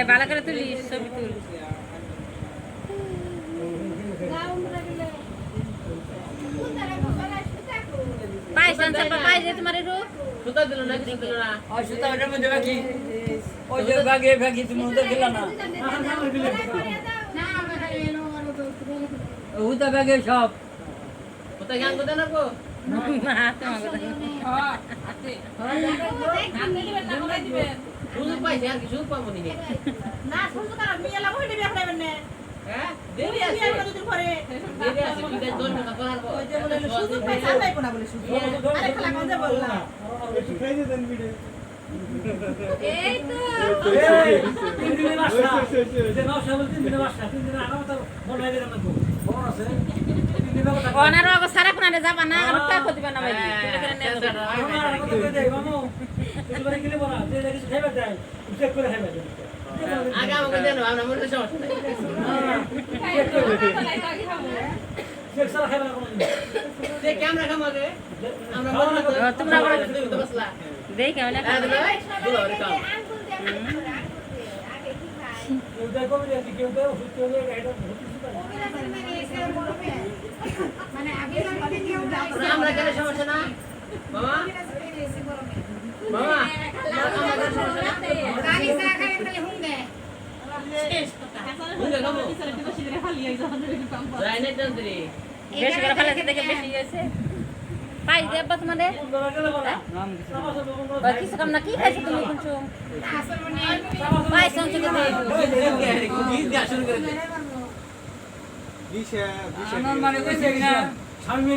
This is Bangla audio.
ভালো করে তুলি ছবি তুল পাইছে তোমার একটু সুতা দিল না কিছু দিল না ওই সুতা ওটার মধ্যে বাকি ওই যে বাকি তুমি ওটা দিলা না ওটা বাকি সব ওটা গান করতে না গো না তোমাকে হ্যাঁ হাতে হাতে দিবেন না বলে দিবেন শুধু পাইছে আর কিছু পাবো নি না শুধু তারা মিয়া লাগো দিবি আপনাদের না হ্যাঁ দেরি আছে দুদিন পরে দেরি আছে ঠিক আছে 2 টাকা করাবো ওই যে বলে শুধু পয়সা পাইবো না বলে শুধু আরে খালা কোন যে বললা একটু খাই দে দেন ভিডিও এই তো এই 3 দিনের বাসা যে বাসা বলতে 3 দিনের বাসা 3 দিন আগে তো মনে হয় না তো বড় আছে 3 দিনের কথা ওনার ওগো সারা কোনারে যাবা না আর কা করতে না ভাই তুই করে নে ওনার কথা কই দে মামু তুই বলে গেলে বড় যে কিছু খাইবা দেয় চেক করে খাইবা দেয় আগে আমাকে দেন আমরা মনে সমস্যা নাই চেক সারা খাইবা না কোন যে ক্যামেরা খামাগে আমরা মনে তোমরা বড় তো বসলা দেই কেমন না দুলা রে কাম আগে কি খাই ওটা কবে দিছি কেউ তো ওষুধ চলে এটা মানে আগে মানে কেউ আমরা কেন সমস্যা না মামা মামা আমাদের সমস্যা না গাড়ি চা খাই খালি হুঙ্গে শেষ কথা হুঙ্গে কামো বেশি করে খালি আই যখন কাম করে রাইনে দন্তরি বেশি করে খালি থেকে বেশি হইছে পাই দে বাত মানে নাম কিছু কাম না কি খাইছো তুমি কিছু আসল মানে পাই সঞ্চয় করে কি দিয়া শুরু করে দে বিশে বিশে আমার মানে কইছে কিনা সামনে